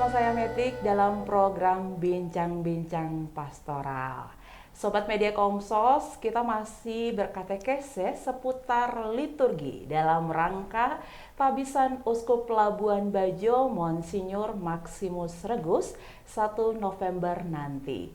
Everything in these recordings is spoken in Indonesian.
bersama saya Metik dalam program Bincang-Bincang Pastoral. Sobat Media Komsos, kita masih berkatekese seputar liturgi dalam rangka Tabisan Uskup Labuan Bajo Monsinyur Maximus Regus 1 November nanti.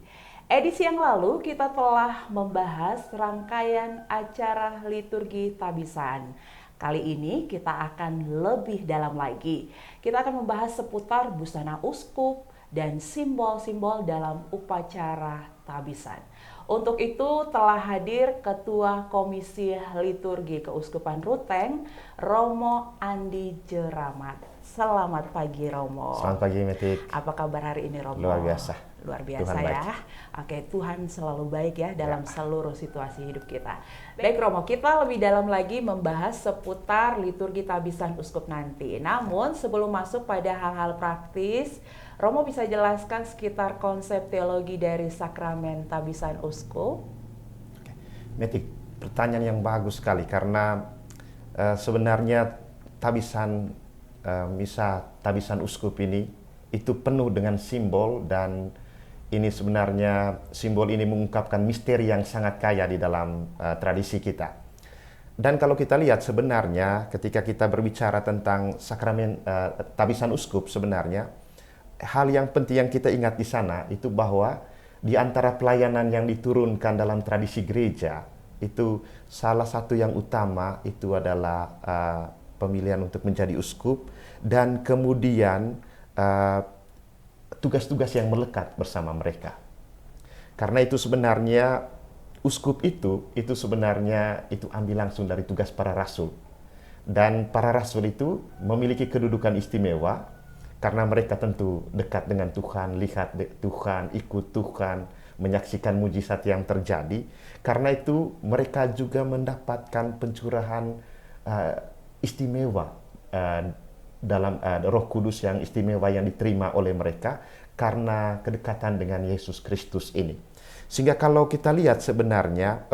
Edisi yang lalu kita telah membahas rangkaian acara liturgi Tabisan. Kali ini kita akan lebih dalam lagi. Kita akan membahas seputar busana uskup dan simbol-simbol dalam upacara tabisan. Untuk itu telah hadir Ketua Komisi Liturgi Keuskupan Ruteng, Romo Andi Jeramat. Selamat pagi Romo. Selamat pagi Metik. Apa kabar hari ini Romo? Luar biasa. Luar biasa Tuhan ya. Oke, Tuhan selalu baik ya dalam seluruh situasi hidup kita. Baik Romo, kita lebih dalam lagi membahas seputar liturgi tabisan uskup nanti. Namun sebelum masuk pada hal-hal praktis, Romo bisa jelaskan sekitar konsep teologi dari sakramen tabisan uskup? Metik, pertanyaan yang bagus sekali karena sebenarnya tabisan misa tabisan uskup ini itu penuh dengan simbol, dan ini sebenarnya simbol ini mengungkapkan misteri yang sangat kaya di dalam tradisi kita. Dan kalau kita lihat sebenarnya ketika kita berbicara tentang sakramen tabisan uskup, sebenarnya hal yang penting yang kita ingat di sana itu bahwa di antara pelayanan yang diturunkan dalam tradisi gereja itu salah satu yang utama itu adalah pemilihan untuk menjadi uskup, dan kemudian tugas-tugas yang melekat bersama mereka. Karena itu sebenarnya uskup itu sebenarnya itu ambil langsung dari tugas para rasul. Dan para rasul itu memiliki kedudukan istimewa karena mereka tentu dekat dengan Tuhan, lihat Tuhan, ikut Tuhan, menyaksikan mujizat yang terjadi. Karena itu mereka juga mendapatkan pencurahan istimewa dalam Roh Kudus yang istimewa yang diterima oleh mereka karena kedekatan dengan Yesus Kristus ini. Sehingga kalau kita lihat sebenarnya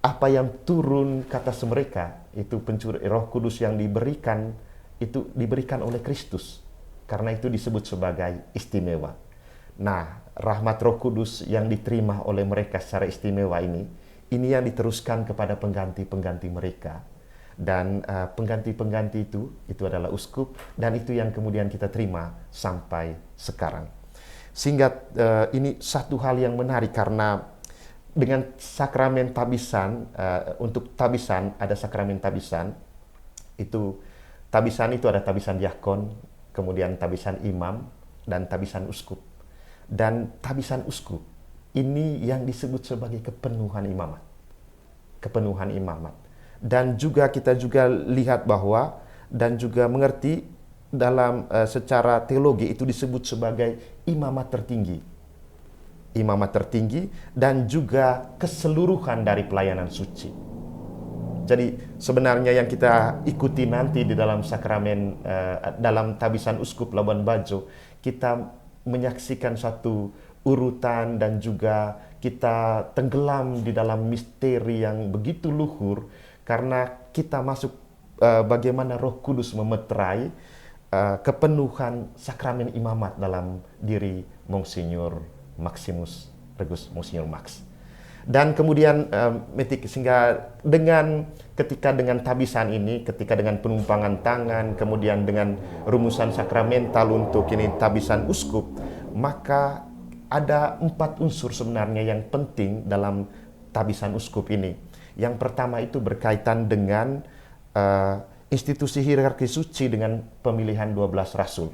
apa yang turun ke atas mereka itu Roh Kudus yang diberikan itu diberikan oleh Kristus. Karena itu disebut sebagai istimewa. Nah, rahmat Roh Kudus yang diterima oleh mereka secara istimewa ini yang diteruskan kepada pengganti-pengganti mereka. Dan pengganti-pengganti itu adalah uskup, dan itu yang kemudian kita terima sampai sekarang. Sehingga ini satu hal yang menarik karena dengan sakramen tabisan, untuk tabisan ada sakramen tabisan, tabisan itu ada tabisan diakon, kemudian tabisan imam, dan tabisan uskup. Dan tabisan uskup ini yang disebut sebagai kepenuhan imamat. Kepenuhan imamat. Dan juga kita juga lihat bahwa dan juga mengerti dalam secara teologi itu disebut sebagai imamat tertinggi. Imamat tertinggi dan juga keseluruhan dari pelayanan suci. Jadi sebenarnya yang kita ikuti nanti di dalam sakramen dalam tabisan uskup Labuan Bajo, kita menyaksikan satu urutan dan juga kita tenggelam di dalam misteri yang begitu luhur. Karena kita masuk bagaimana Roh Kudus memeterai kepenuhan sakramen imamat dalam diri Monsinyur Maximus Regus, Monsinyur Max. Dan kemudian Metik, sehingga ketika dengan tabisan ini, ketika dengan penumpangan tangan, kemudian dengan rumusan sakramental untuk ini tabisan uskup, maka ada 4 unsur sebenarnya yang penting dalam tabisan uskup ini. Yang pertama itu berkaitan dengan institusi hierarki suci dengan pemilihan 12 rasul.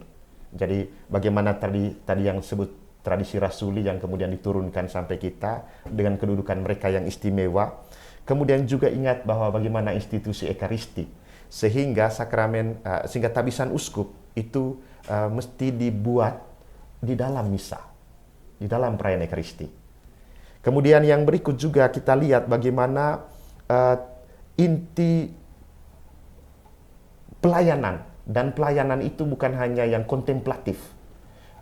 Jadi bagaimana tadi yang disebut tradisi rasuli yang kemudian diturunkan sampai kita dengan kedudukan mereka yang istimewa. Kemudian juga ingat bahwa bagaimana institusi ekaristi sehingga sehingga tabisan uskup itu mesti dibuat di dalam misa, di dalam perayaan ekaristi. Kemudian yang berikut juga kita lihat bagaimana inti pelayanan. Dan pelayanan itu bukan hanya yang kontemplatif.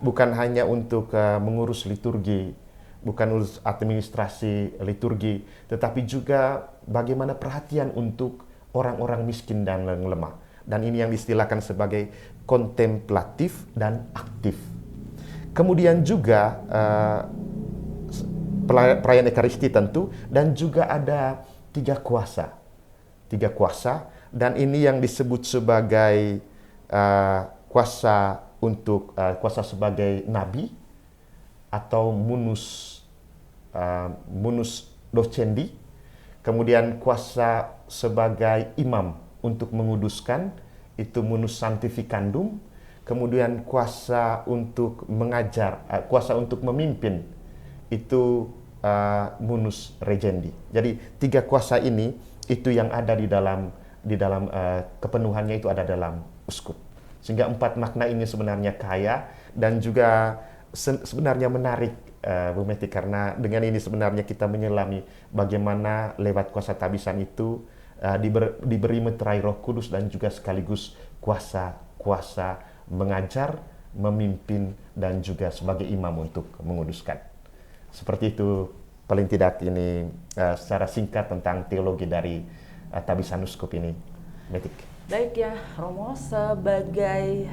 Bukan hanya untuk mengurus liturgi, bukan urus administrasi liturgi, tetapi juga bagaimana perhatian untuk orang-orang miskin dan lemah. dan ini yang diistilahkan sebagai kontemplatif dan aktif. Kemudian juga perayaan Ekaristi tentu, dan juga ada tiga kuasa, dan ini yang disebut sebagai kuasa untuk kuasa sebagai nabi atau munus docendi, kemudian kuasa sebagai imam untuk menguduskan, itu munus sanctificandum, kemudian kuasa untuk mengajar, kuasa untuk memimpin, itu munus regendi. Jadi tiga kuasa ini itu yang ada di dalam kepenuhannya itu ada dalam uskup. Sehingga empat makna ini sebenarnya kaya dan juga sebenarnya menarik, Bu Meti, karena dengan ini sebenarnya kita menyelami bagaimana lewat kuasa tabisan itu diberi meterai Roh Kudus dan juga sekaligus kuasa mengajar, memimpin, dan juga sebagai imam untuk menguduskan. Seperti itu paling tidak ini secara singkat tentang teologi dari tabisan uskup ini, Metik. Baik ya Romo, sebagai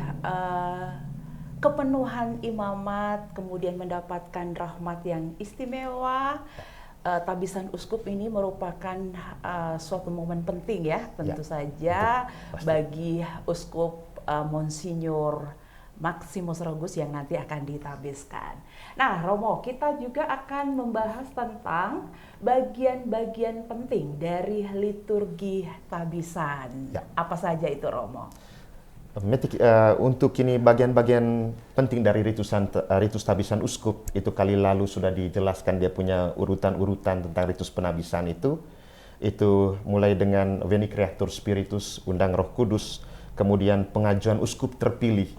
kepenuhan imamat, kemudian mendapatkan rahmat yang istimewa, tabisan uskup ini merupakan suatu momen penting ya, tentu saja bagi uskup Monsinyur Maximus Rogus yang nanti akan ditabiskan. Nah, Romo, kita juga akan membahas tentang bagian-bagian penting dari liturgi tabisan. Ya. Apa saja itu, Romo? Metik, untuk ini bagian-bagian penting dari ritus tabisan uskup itu kali lalu sudah dijelaskan, dia punya urutan-urutan tentang ritus penabisan itu mulai dengan Veni Creator Spiritus, undang Roh Kudus, kemudian pengajuan uskup terpilih,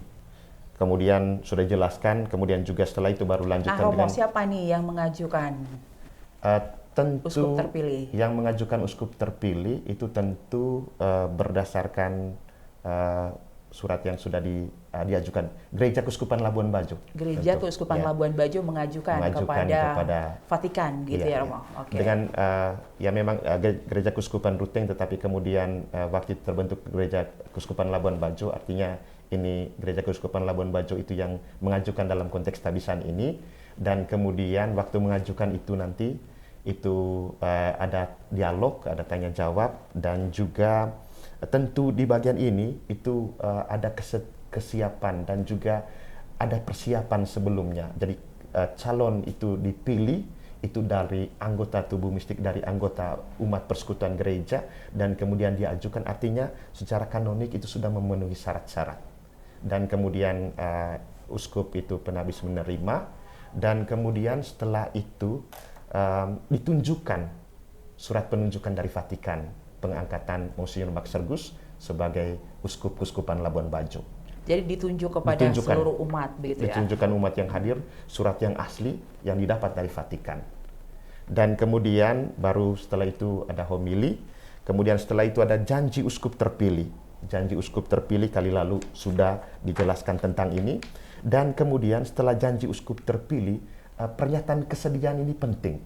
kemudian sudah dijelaskan, kemudian juga setelah itu baru lanjutkan Romo, dengan siapa nih yang mengajukan tentu uskup terpilih? Yang mengajukan uskup terpilih itu tentu berdasarkan surat yang sudah diajukan Gereja Keuskupan Labuan Bajo. Gereja Keuskupan Labuan Bajo mengajukan kepada Vatikan, gitu ya Romo. Okay. Dengan ya memang Gereja Keuskupan Ruteng, tetapi kemudian waktu terbentuk Gereja Keuskupan Labuan Bajo, artinya ini Gereja Keuskupan Labuan Bajo itu yang mengajukan dalam konteks tabisan ini, dan kemudian waktu mengajukan itu nanti itu ada dialog, ada tanya jawab, dan juga tentu di bagian ini itu ada kesiapan dan juga ada persiapan sebelumnya. Jadi calon itu dipilih itu dari anggota tubuh mistik, dari anggota umat persekutuan gereja, dan kemudian diajukan, artinya secara kanonik itu sudah memenuhi syarat-syarat. Dan kemudian uskup itu penabis menerima, dan kemudian setelah itu ditunjukkan surat penunjukan dari Vatikan, pengangkatan Monsinyur Max Sergus sebagai uskup Keuskupan Labuan Bajo. Jadi ditunjuk kepada seluruh umat, begitu ya? Ditunjukkan umat yang hadir, surat yang asli yang didapat dari Vatikan. Dan kemudian baru setelah itu ada homili, kemudian setelah itu ada janji uskup terpilih. Janji uskup terpilih kali lalu sudah dijelaskan tentang ini. Dan kemudian setelah janji uskup terpilih, pernyataan kesediaan ini penting.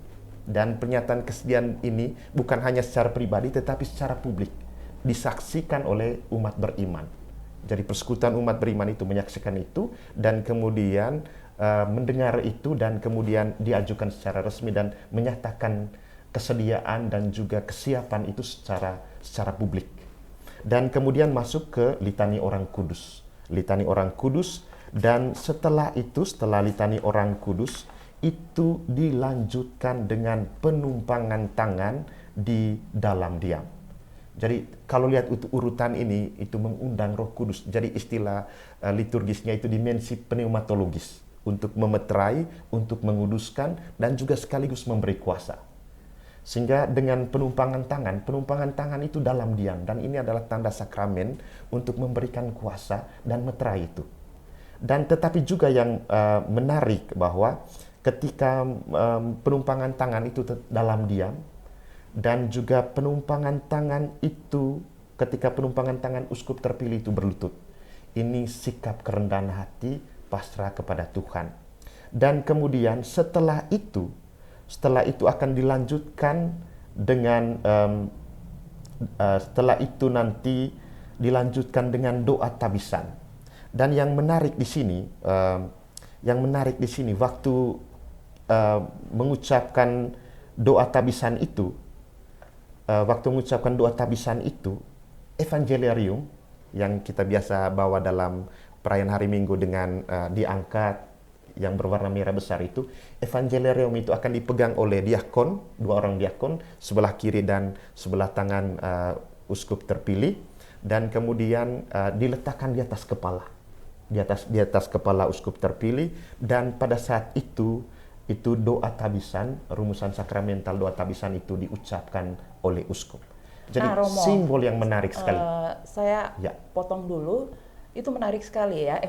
Dan pernyataan kesediaan ini bukan hanya secara pribadi tetapi secara publik, disaksikan oleh umat beriman. Jadi persekutuan umat beriman itu menyaksikan itu, dan kemudian mendengar itu, dan kemudian diajukan secara resmi dan menyatakan kesediaan dan juga kesiapan itu secara publik. Dan kemudian masuk ke litani orang kudus. Litani orang kudus, dan setelah itu, setelah litani orang kudus, itu dilanjutkan dengan penumpangan tangan di dalam diam. Jadi kalau lihat urutan ini, itu mengundang Roh Kudus. Jadi istilah liturgisnya itu dimensi pneumatologis, untuk memeterai, untuk menguduskan, dan juga sekaligus memberi kuasa. Sehingga dengan penumpangan tangan itu dalam diam, dan ini adalah tanda sakramen untuk memberikan kuasa dan meterai itu. Dan tetapi juga yang menarik bahwa ketika penumpangan tangan itu dalam diam, dan juga penumpangan tangan itu ketika penumpangan tangan uskup terpilih itu berlutut. Ini sikap kerendahan hati, pasrah kepada Tuhan. Dan kemudian setelah itu akan dilanjutkan dengan setelah itu nanti dilanjutkan dengan doa tabisan. Dan yang menarik di sini, waktu mengucapkan doa tabisan itu, Evangeliarium yang kita biasa bawa dalam perayaan hari Minggu dengan diangkat yang berwarna merah besar itu, Evangeliarium itu akan dipegang oleh diakon, 2 orang diakon, sebelah kiri dan sebelah tangan uskup terpilih, dan kemudian diletakkan di atas kepala, di atas kepala uskup terpilih, dan pada saat itu doa tabisan, rumusan sakramental doa tabisan itu diucapkan oleh uskup. Jadi Romo, simbol yang menarik sekali. Saya Ya. potong dulu, itu menarik sekali ya,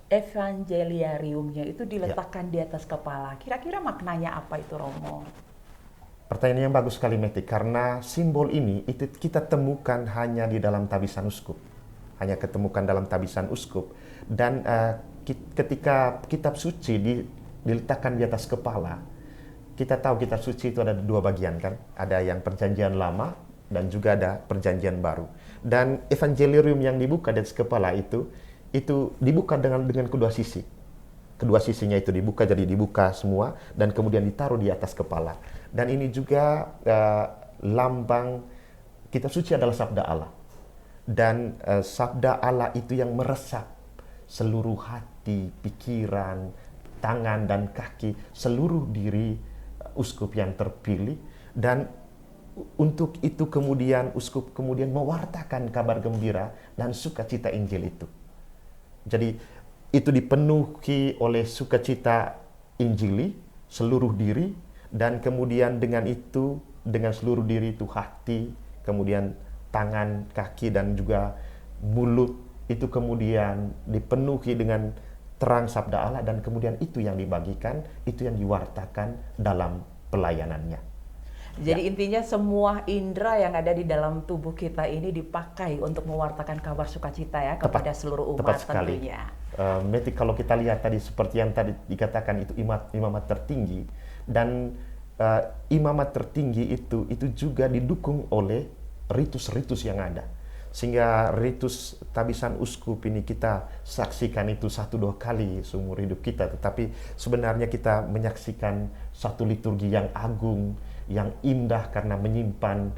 Evangeliariumnya itu diletakkan di atas kepala. Kira-kira maknanya apa itu, Romo? Pertanyaan yang bagus sekali, Meti, karena simbol ini itu kita temukan hanya di dalam tabisan uskup. Hanya ketemukan dalam tabisan uskup. Dan ketika kitab suci diletakkan di atas kepala, kita tahu kitab suci itu ada 2 bagian kan? Ada yang perjanjian lama dan juga ada perjanjian baru. Dan Evangeliarium yang dibuka di atas kepala itu dibuka dengan kedua sisi. Kedua sisinya itu dibuka, jadi dibuka semua dan kemudian ditaruh di atas kepala. Dan ini juga lambang kitab suci adalah sabda Allah. Dan sabda Allah itu yang meresap seluruh hati, pikiran, tangan dan kaki, seluruh diri uskup yang terpilih. Dan untuk itu kemudian uskup kemudian mewartakan kabar gembira dan sukacita Injil itu. Jadi itu dipenuhi oleh sukacita Injili seluruh diri, dan kemudian dengan seluruh diri itu hati, kemudian tangan, kaki dan juga mulut itu kemudian dipenuhi dengan terang sabda Allah, dan kemudian itu yang dibagikan, itu yang diwartakan dalam pelayanannya. Jadi intinya semua indera yang ada di dalam tubuh kita ini dipakai untuk mewartakan kabar sukacita ya kepada seluruh umat tepat sekali. tentunya. Meti, kalau kita lihat tadi seperti yang tadi dikatakan itu imamat tertinggi, dan imamat tertinggi itu juga didukung oleh ritus-ritus yang ada, sehingga ritus tabisan uskup ini kita saksikan itu 1-2 kali seumur hidup kita, tetapi sebenarnya kita menyaksikan satu liturgi yang agung, yang indah karena menyimpan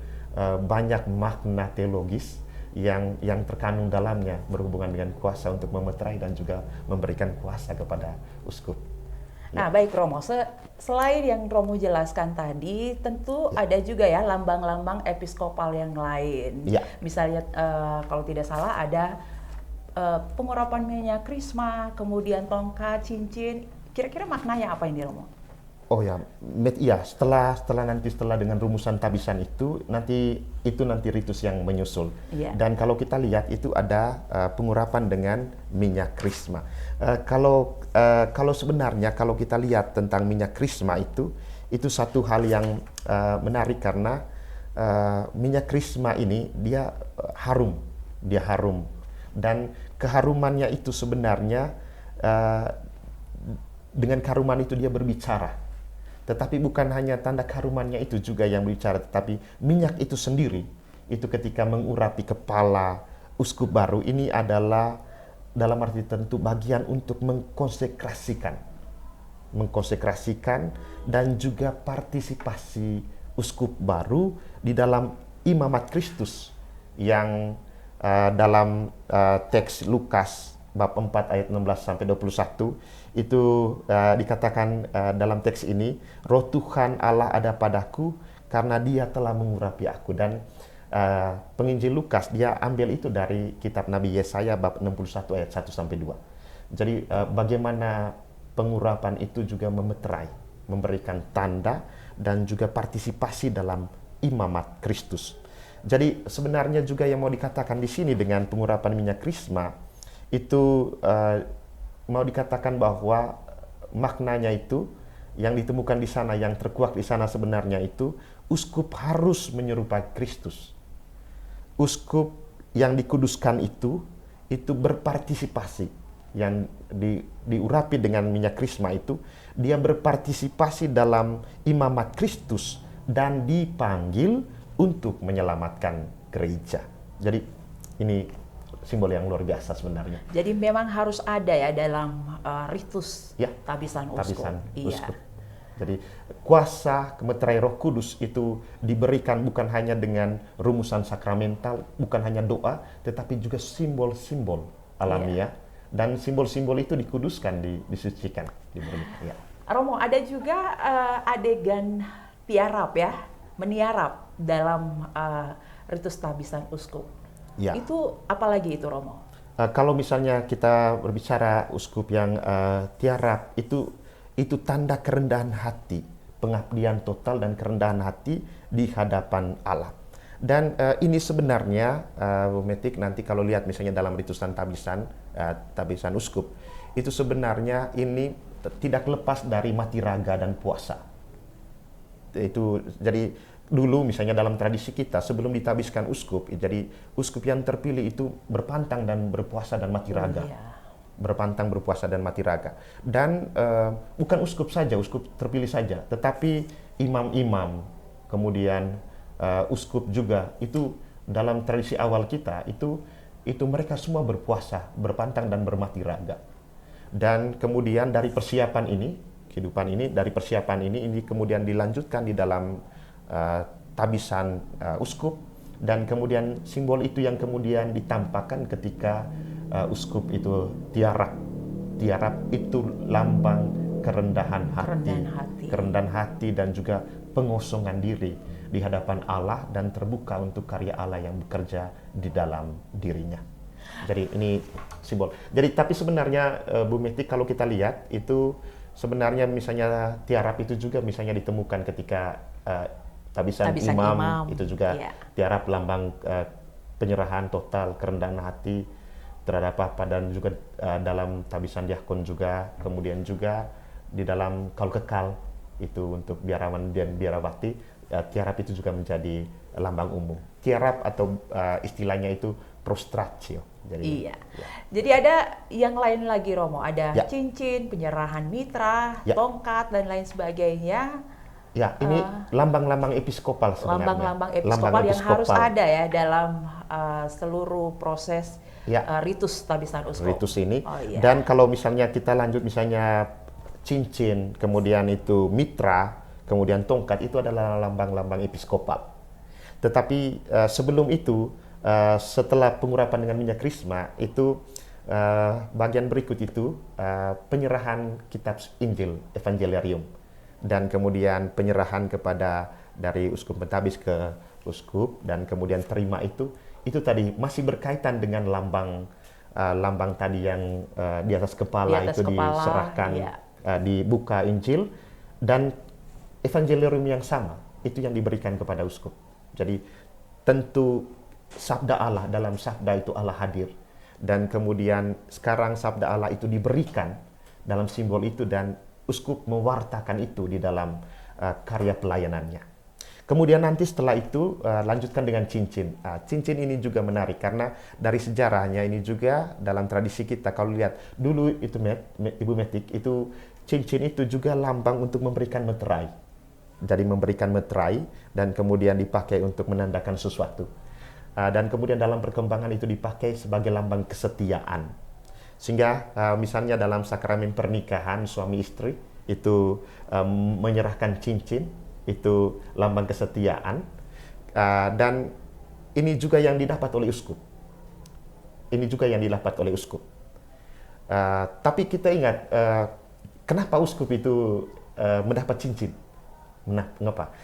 banyak makna teologis yang terkandung dalamnya berhubungan dengan kuasa untuk memeterai dan juga memberikan kuasa kepada uskup. Nah, baik Romo, selain yang Romo jelaskan tadi, tentu ada juga ya lambang-lambang episkopal yang lain. Ya. Misalnya kalau tidak salah ada pengurapan minyak krisma, kemudian tongkat, cincin. Kira-kira maknanya apa ini, Romo? Oh ya, setelah dengan rumusan tabisan itu nanti ritus yang menyusul. Yeah. Dan kalau kita lihat itu ada pengurapan dengan minyak krisma. Kalau sebenarnya kalau kita lihat tentang minyak krisma itu satu hal yang menarik, karena minyak krisma ini dia harum, dan keharumannya itu sebenarnya dengan keharuman itu dia berbicara. Tetapi bukan hanya tanda keharumannya itu juga yang berbicara, tetapi minyak itu sendiri, itu ketika mengurapi kepala uskup baru, ini adalah dalam arti tentu bagian untuk mengkonsekrasikan dan juga partisipasi uskup baru di dalam imamat Kristus yang dalam teks Lukas bab 4 ayat 16-21 itu dikatakan dalam teks ini, Roh Tuhan Allah ada padaku karena Dia telah mengurapi aku. Dan penginjil Lukas dia ambil itu dari kitab Nabi Yesaya bab 61 ayat 1-2. Jadi bagaimana pengurapan itu juga memeterai, memberikan tanda dan juga partisipasi dalam imamat Kristus. Jadi sebenarnya juga yang mau dikatakan di sini dengan pengurapan minyak krisma itu mau dikatakan bahwa maknanya itu yang ditemukan di sana, yang terkuak di sana sebenarnya itu uskup harus menyerupai Kristus. Uskup yang dikuduskan itu berpartisipasi, yang diurapi dengan minyak krisma itu dia berpartisipasi dalam imamat Kristus dan dipanggil untuk menyelamatkan gereja. Jadi Ini simbol yang luar biasa sebenarnya. Jadi memang harus ada ya dalam ritus Ya, tabisan uskup. tabisan Iya. uskup. Jadi kuasa kemeterai Roh Kudus itu diberikan bukan hanya dengan rumusan sakramental, bukan hanya doa, tetapi juga simbol-simbol alamiah. Dan simbol-simbol itu dikuduskan, disucikan, diberikan. Ya. Romo, ada juga adegan tiarap ya, meniarap dalam ritus tabisan uskup. Ya. Itu apalagi itu, Romo? Kalau misalnya kita berbicara uskup yang tiarap, itu tanda kerendahan hati, pengabdian total dan kerendahan hati di hadapan Allah. Dan ini sebenarnya, Bu Metik, nanti kalau lihat misalnya dalam ritusan tabisan uskup, itu sebenarnya ini tidak lepas dari mati raga dan puasa. Itu jadi dulu misalnya dalam tradisi kita sebelum ditabiskan uskup, jadi uskup yang terpilih itu berpantang dan berpuasa dan mati raga. Berpantang, berpuasa dan mati raga. Dan bukan uskup saja, uskup terpilih saja, tetapi imam-imam, kemudian uskup juga, itu dalam tradisi awal kita itu mereka semua berpuasa, berpantang dan bermati raga. Dan kemudian dari persiapan ini, kehidupan ini, dari persiapan ini kemudian dilanjutkan di dalam tabisan uskup, dan kemudian simbol itu yang kemudian ditampakkan ketika uskup itu tiarap. Tiarap itu lambang kerendahan hati dan juga pengosongan diri di hadapan Allah dan terbuka untuk karya Allah yang bekerja di dalam dirinya. Jadi ini simbol. Jadi tapi sebenarnya Bu Meti, kalau kita lihat itu sebenarnya misalnya tiarap itu juga misalnya ditemukan ketika tabisan imam itu juga tiarap lambang penyerahan total, kerendahan hati terhadap apa, dan juga dalam tabisan diakon juga, kemudian juga di dalam kaul kekal itu untuk biarawan dan biarawati, tiarap itu juga menjadi lambang umum. Tiarap atau istilahnya itu prostratio. Jadi, Jadi ada yang lain lagi, Romo, ada cincin, penyerahan mitra, tongkat dan lain sebagainya. Ya, ini lambang-lambang episkopal sebenarnya. Lambang-lambang episkopal yang harus ada ya dalam seluruh proses ritus tabisan uskup. Ritus ini. Dan kalau misalnya kita lanjut, misalnya cincin, kemudian itu mitra, kemudian tongkat, itu adalah lambang-lambang episkopal. Tetapi sebelum itu, setelah pengurapan dengan minyak krisma, itu bagian berikut itu penyerahan kitab Injil, Evangeliarium, dan kemudian penyerahan kepada dari uskup pentabis ke uskup, dan kemudian terima itu tadi masih berkaitan dengan lambang tadi yang di atas kepala, diserahkan, dibuka Injil, dan Evangeliarium yang sama itu yang diberikan kepada uskup. Jadi tentu sabda Allah, dalam sabda itu Allah hadir, dan kemudian sekarang sabda Allah itu diberikan dalam simbol itu, dan uskup mewartakan itu di dalam karya pelayanannya. Kemudian nanti setelah itu lanjutkan dengan cincin. Cincin ini juga menarik karena dari sejarahnya ini juga dalam tradisi kita, kalau lihat dulu itu Ibu Metik, itu cincin itu juga lambang untuk memberikan meterai. Jadi memberikan meterai dan kemudian dipakai untuk menandakan sesuatu. Dan kemudian dalam perkembangan itu dipakai sebagai lambang kesetiaan. Sehingga misalnya dalam sakramen pernikahan suami istri itu menyerahkan cincin, itu lambang kesetiaan, dan ini juga yang didapat oleh uskup. Ini juga yang didapat oleh uskup. Tapi kita ingat, kenapa uskup itu mendapat cincin? Mengapa?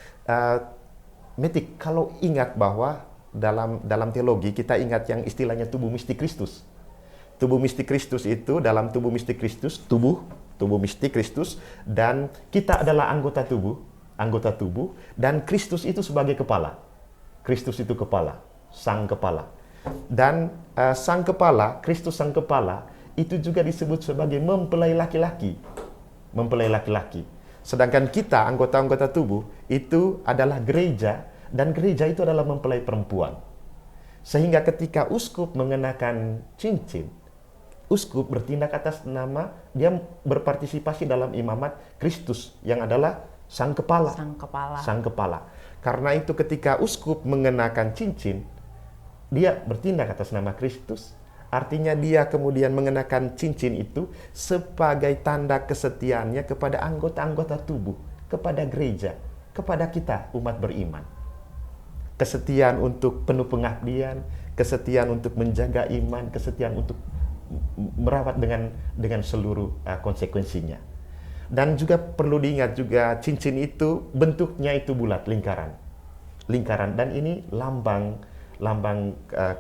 Metik, kalau ingat bahwa dalam teologi kita ingat yang istilahnya tubuh mistik Kristus. Tubuh mistik Kristus itu, dalam tubuh mistik Kristus, tubuh mistik Kristus, dan kita adalah anggota tubuh, dan Kristus itu sebagai kepala. Kristus itu kepala, sang kepala. Dan sang kepala, Kristus sang kepala, itu juga disebut sebagai mempelai laki-laki. Mempelai laki-laki. Sedangkan kita, anggota-anggota tubuh, itu adalah gereja, dan gereja itu adalah mempelai perempuan. Sehingga ketika uskup mengenakan cincin, uskup bertindak atas nama, dia berpartisipasi dalam imamat Kristus yang adalah sang kepala. Sang kepala. Karena itu ketika uskup mengenakan cincin, dia bertindak atas nama Kristus. Artinya dia kemudian mengenakan cincin itu sebagai tanda kesetiaannya kepada anggota-anggota tubuh, kepada gereja, kepada kita umat beriman. Kesetiaan untuk penuh pengabdian, kesetiaan untuk menjaga iman, kesetiaan untuk merawat dengan seluruh konsekuensinya. Dan juga perlu diingat juga cincin itu bentuknya itu bulat, lingkaran, dan ini lambang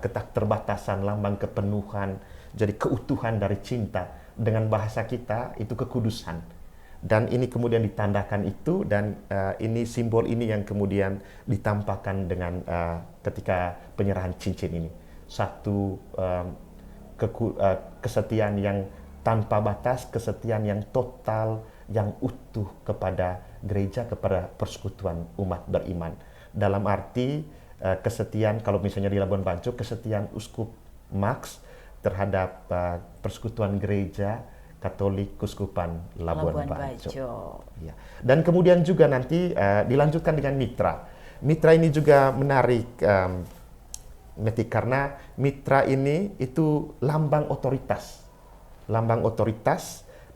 keterbatasan, lambang kepenuhan, jadi keutuhan dari cinta. Dengan bahasa kita itu kekudusan. Dan ini kemudian ditandakan itu, dan ini simbol ini yang kemudian ditampakkan dengan ketika penyerahan cincin ini. Satu kesetiaan yang tanpa batas, kesetiaan yang total, yang utuh kepada gereja, kepada persekutuan umat beriman. Dalam arti kesetiaan, kalau misalnya di Labuan Bajo, kesetiaan Uskup Max terhadap persekutuan gereja Katolik Kuskupan Labuan Bajo. Ya. Dan kemudian juga nanti dilanjutkan dengan mitra. Mitra ini juga menarik, Metik, karena mitra ini itu lambang otoritas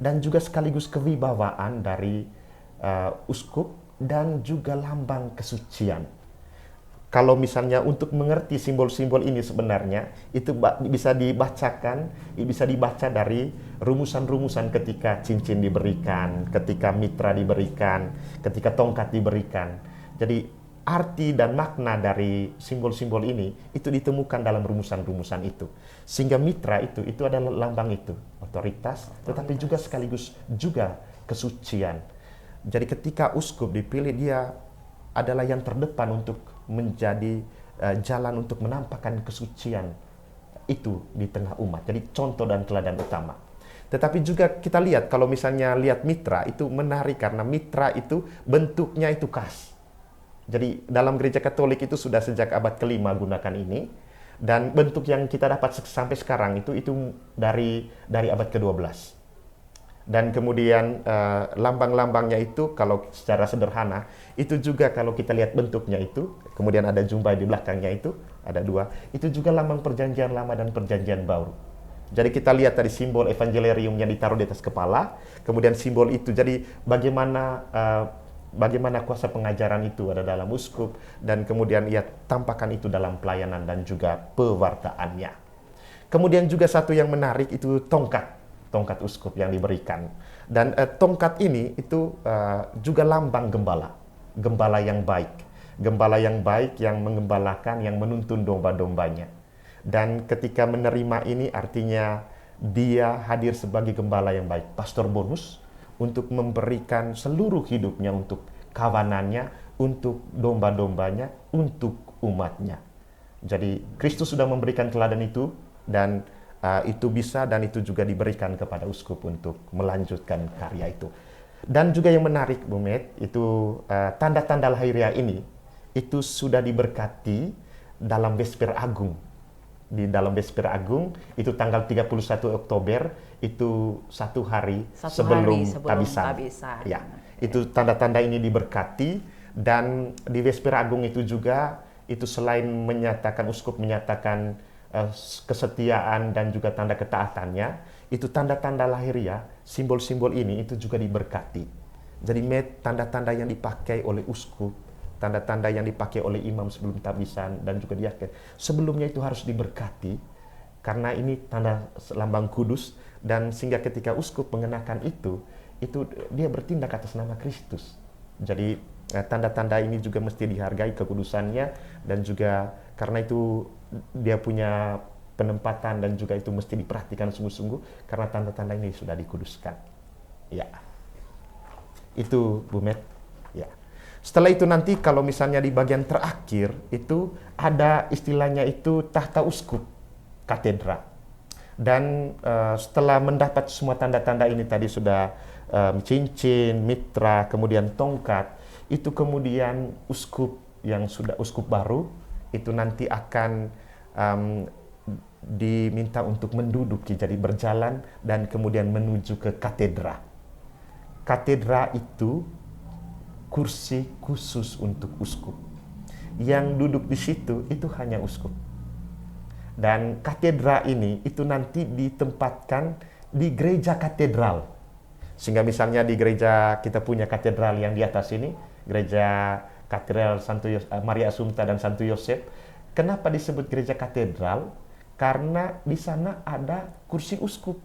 dan juga sekaligus kewibawaan dari uskup dan juga lambang kesucian. Kalau misalnya untuk mengerti simbol-simbol ini sebenarnya itu bisa dibaca dari rumusan-rumusan ketika cincin diberikan, ketika mitra diberikan, ketika tongkat diberikan. Jadi arti dan makna dari simbol-simbol ini itu ditemukan dalam rumusan-rumusan itu. Sehingga mitra itu adalah lambang itu, otoritas, tetapi juga sekaligus juga kesucian. Jadi ketika uskup dipilih, dia adalah yang terdepan untuk menjadi jalan untuk menampakkan kesucian itu di tengah umat. Jadi contoh dan teladan utama. Tetapi juga kita lihat, kalau misalnya lihat mitra itu menarik karena mitra itu bentuknya itu khas. Jadi dalam gereja Katolik itu sudah sejak abad ke-5 gunakan ini, dan bentuk yang kita dapat sampai sekarang itu dari abad ke-12. Dan kemudian lambang-lambangnya itu kalau secara sederhana itu juga kalau kita lihat bentuknya itu, kemudian ada jumbai di belakangnya itu, ada 2, itu juga lambang perjanjian lama dan perjanjian baru. Jadi kita lihat tadi simbol evangelarium yang ditaruh di atas kepala, kemudian simbol itu, jadi bagaimana kuasa pengajaran itu ada dalam uskup, dan kemudian ia tampakkan itu dalam pelayanan dan juga pewartaannya. Kemudian juga satu yang menarik itu tongkat uskup yang diberikan. Dan tongkat ini itu juga lambang gembala yang baik yang mengembalakan, yang menuntun domba-dombanya. Dan ketika menerima ini artinya dia hadir sebagai gembala yang baik, pastor bonus, untuk memberikan seluruh hidupnya untuk kawanannya, untuk domba-dombanya, untuk umatnya. Jadi Kristus sudah memberikan teladan itu, dan itu bisa dan itu juga diberikan kepada uskup untuk melanjutkan karya itu. Dan juga yang menarik, Bu Met, itu tanda-tanda lahiriah ini itu sudah diberkati dalam Vesper Agung. Di dalam Vesper Agung itu tanggal 31 Oktober itu satu hari sebelum tabisan. Ya, itu tanda-tanda ini diberkati, dan di Vesper Agung itu juga itu selain menyatakan, uskup menyatakan kesetiaan dan juga tanda ketaatannya, itu tanda-tanda lahiriah, simbol-simbol ini itu juga diberkati. Jadi tanda-tanda yang dipakai oleh uskup, tanda-tanda yang dipakai oleh imam sebelum tabisan dan juga diaken, sebelumnya itu harus diberkati karena ini tanda lambang kudus, dan sehingga ketika uskup mengenakan itu dia bertindak atas nama Kristus. Jadi tanda-tanda ini juga mesti dihargai kekudusannya, dan juga karena itu dia punya penempatan dan juga itu mesti diperhatikan sungguh-sungguh karena tanda-tanda ini sudah dikuduskan. Ya. Itu Bu Met. Ya. Setelah itu nanti kalau misalnya di bagian terakhir itu ada istilahnya itu tahta uskup, katedra. Dan setelah mendapat semua tanda-tanda ini tadi sudah cincin, mitra, kemudian tongkat, itu kemudian uskup yang sudah uskup baru itu nanti akan diminta untuk menduduki, jadi berjalan dan kemudian menuju ke katedra. Katedra itu kursi khusus untuk uskup. Yang duduk di situ itu hanya uskup. Dan katedra ini itu nanti ditempatkan di gereja katedral. Sehingga misalnya di gereja kita punya katedral yang di atas ini, gereja katedral Maria Assumpta dan Santo Yosef. Kenapa disebut gereja katedral? Karena di sana ada kursi uskup.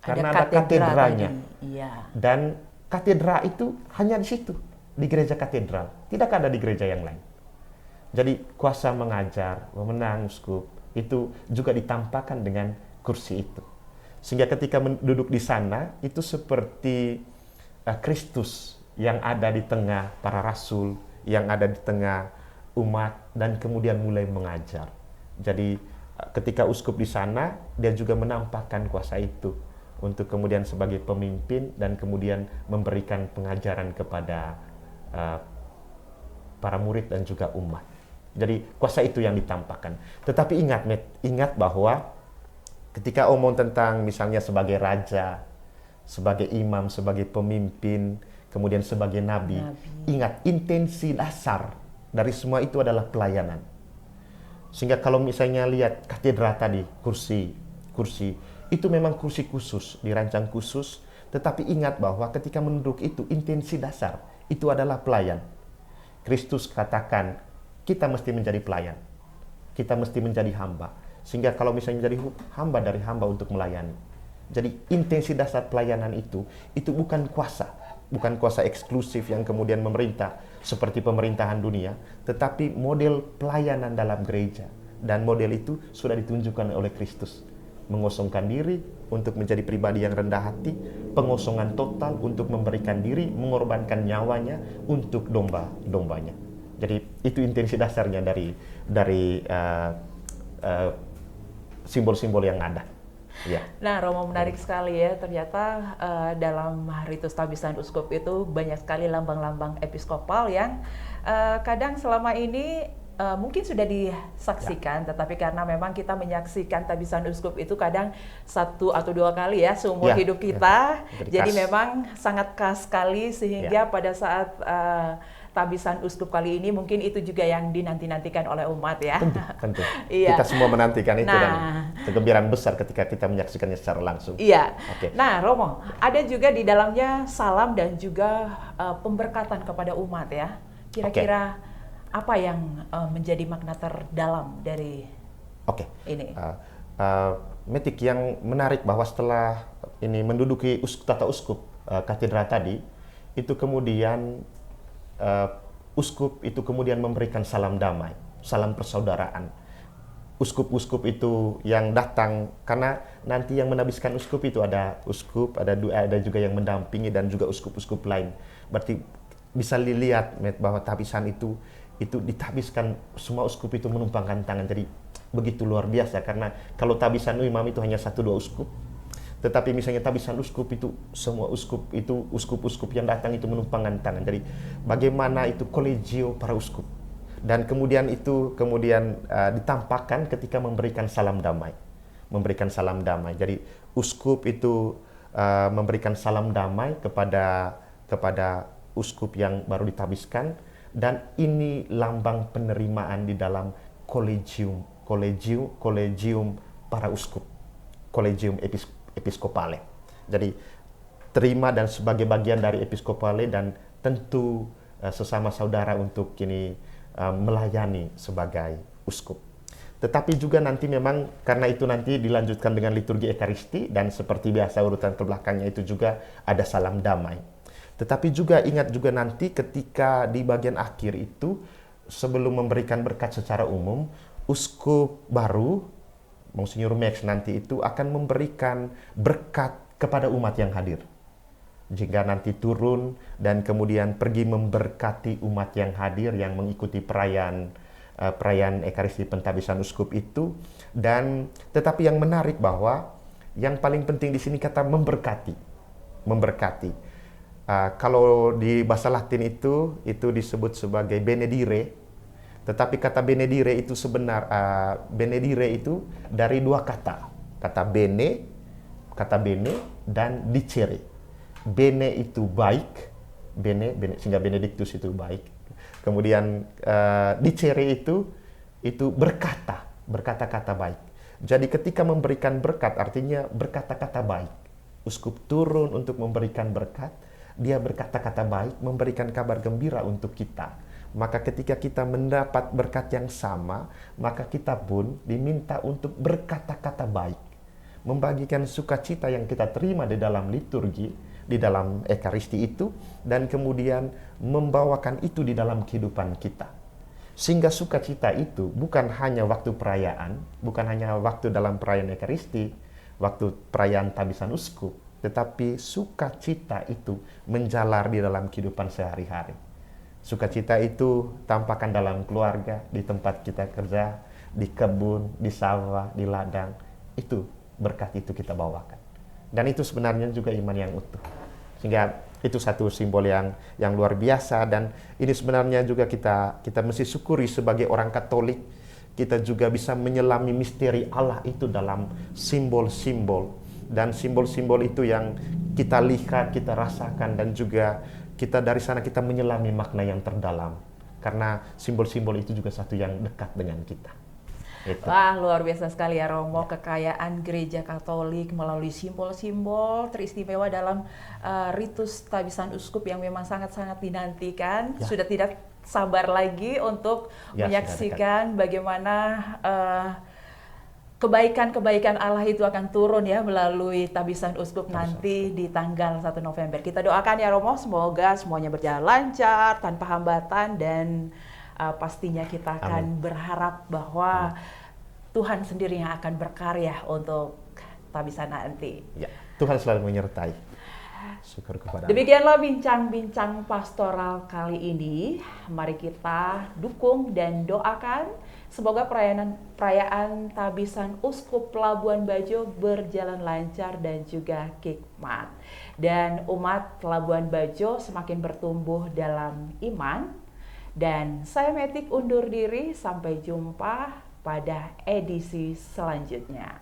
Karena ada katedranya. Iya. Dan katedra itu hanya di situ, di gereja katedral. Tidak ada di gereja yang lain. Jadi kuasa mengajar, memenang uskup, itu juga ditampakkan dengan kursi itu. Sehingga ketika duduk di sana, itu seperti Kristus yang ada di tengah para rasul, yang ada di tengah umat, dan kemudian mulai mengajar. Jadi ketika uskup di sana, dia juga menampakkan kuasa itu untuk kemudian sebagai pemimpin dan kemudian memberikan pengajaran kepada para murid dan juga umat. Jadi kuasa itu yang ditampakkan. Tetapi ingat bahwa ketika omong tentang misalnya sebagai raja, sebagai imam, sebagai pemimpin, kemudian sebagai nabi, ingat intensi dasar dari semua itu adalah pelayanan. Sehingga kalau misalnya lihat katedra tadi, kursi itu memang kursi khusus, dirancang khusus, tetapi ingat bahwa ketika menunduk itu intensi dasar itu adalah pelayan. Kristus katakan kita mesti menjadi pelayan, kita mesti menjadi hamba. Sehingga kalau misalnya menjadi hamba, dari hamba untuk melayani. Jadi intensi dasar pelayanan itu bukan kuasa eksklusif yang kemudian memerintah seperti pemerintahan dunia, tetapi model pelayanan dalam gereja. Dan model itu sudah ditunjukkan oleh Kristus. Mengosongkan diri untuk menjadi pribadi yang rendah hati, pengosongan total untuk memberikan diri, mengorbankan nyawanya untuk domba-dombanya. Jadi itu intensi dasarnya dari simbol-simbol yang ada. Ya. Nah, Romo, menarik sekali ya. Ternyata dalam ritus tabisan uskup itu banyak sekali lambang-lambang episkopal yang kadang selama ini mungkin sudah disaksikan, tetapi karena memang kita menyaksikan tabisan uskup itu kadang 1 atau 2 kali ya seumur hidup kita, jadi memang sangat khas sekali sehingga pada saat tabisan uskup kali ini mungkin itu juga yang dinanti-nantikan oleh umat ya. Tentu. Iya. Kita semua menantikan itu dan kegembiraan besar ketika kita menyaksikannya secara langsung. Iya. Okay. Nah, Romo, ada juga di dalamnya salam dan juga pemberkatan kepada umat ya. Kira-kira apa yang menjadi makna terdalam dari ini? Metik yang menarik bahwa setelah ini menduduki tata uskup katedral tadi, itu kemudian uskup itu kemudian memberikan salam damai, salam persaudaraan. Uskup-uskup itu yang datang, karena nanti yang menabiskan uskup itu ada juga yang mendampingi dan juga uskup-uskup lain. Berarti bisa dilihat bahwa tabisan itu ditabiskan, semua uskup itu menumpangkan tangan. Jadi begitu luar biasa, karena kalau tabisan imam itu hanya 1-2 uskup, tetapi misalnya tabisan uskup itu semua uskup yang datang itu menumpangkan tangan. Jadi bagaimana itu kolegio para uskup, dan kemudian ditampakkan ketika memberikan salam damai. Jadi uskup itu memberikan salam damai kepada uskup yang baru ditabiskan. Dan ini lambang penerimaan di dalam kolegium para uskup, kolegium episkopale. Jadi terima dan sebagai bagian dari episkopale, dan tentu sesama saudara untuk melayani sebagai uskup. Tetapi juga nanti memang karena itu nanti dilanjutkan dengan liturgi Ekaristi, dan seperti biasa urutan terbelakangnya itu juga ada salam damai. Tetapi juga ingat juga nanti ketika di bagian akhir itu, sebelum memberikan berkat secara umum, uskup baru, Monsinyur Max nanti itu akan memberikan berkat kepada umat yang hadir. Jika nanti turun dan kemudian pergi memberkati umat yang hadir yang mengikuti perayaan Ekaristi Pentabisan Uskup itu. Dan tetapi yang menarik bahwa yang paling penting di sini kata memberkati. Kalau di bahasa Latin itu disebut sebagai benedire, tetapi kata benedire itu benedire itu dari 2 kata bene dan dicere. Bene itu baik, sehingga benedictus itu baik. Kemudian dicere itu berkata-kata baik. Jadi ketika memberikan berkat artinya berkata-kata baik. Uskup turun untuk memberikan berkat, dia berkata-kata baik, memberikan kabar gembira untuk kita. Maka ketika kita mendapat berkat yang sama, maka kita pun diminta untuk berkata-kata baik. Membagikan sukacita yang kita terima di dalam liturgi, di dalam ekaristi itu, dan kemudian membawakan itu di dalam kehidupan kita. Sehingga sukacita itu bukan hanya waktu perayaan, bukan hanya waktu dalam perayaan Ekaristi, waktu perayaan tabisan uskup, tetapi sukacita itu menjalar di dalam kehidupan sehari-hari. Sukacita itu tampakkan dalam keluarga, di tempat kita kerja, di kebun, di sawah, di ladang. Itu berkat itu kita bawakan. Dan itu sebenarnya juga iman yang utuh. Sehingga itu satu simbol yang luar biasa, dan ini sebenarnya juga kita mesti syukuri sebagai orang Katolik. Kita juga bisa menyelami misteri Allah itu dalam simbol-simbol, dan simbol-simbol itu yang kita lihat, kita rasakan, dan juga kita dari sana kita menyelami makna yang terdalam, karena simbol-simbol itu juga satu yang dekat dengan kita. Itu. Wah, luar biasa sekali ya Romo, kekayaan gereja Katolik melalui simbol-simbol teristimewa dalam ritus tabisan uskup yang memang sangat-sangat dinantikan. Ya. Sudah tidak sabar lagi untuk menyaksikan bagaimana kebaikan-kebaikan Allah itu akan turun ya melalui tabisan uskup nanti di tanggal 1 November. Kita doakan ya Romo, semoga semuanya berjalan lancar, tanpa hambatan, dan pastinya kita akan berharap bahwa Tuhan sendiri yang akan berkarya untuk tabisan nanti. Ya, Tuhan selalu menyertai. Syukur kepada Demikianlah bincang-bincang pastoral kali ini. Mari kita dukung dan doakan semoga perayaan tabisan Uskup Labuan Bajo berjalan lancar dan juga hikmat. Dan umat Labuan Bajo semakin bertumbuh dalam iman. Dan saya Metik undur diri, sampai jumpa pada edisi selanjutnya.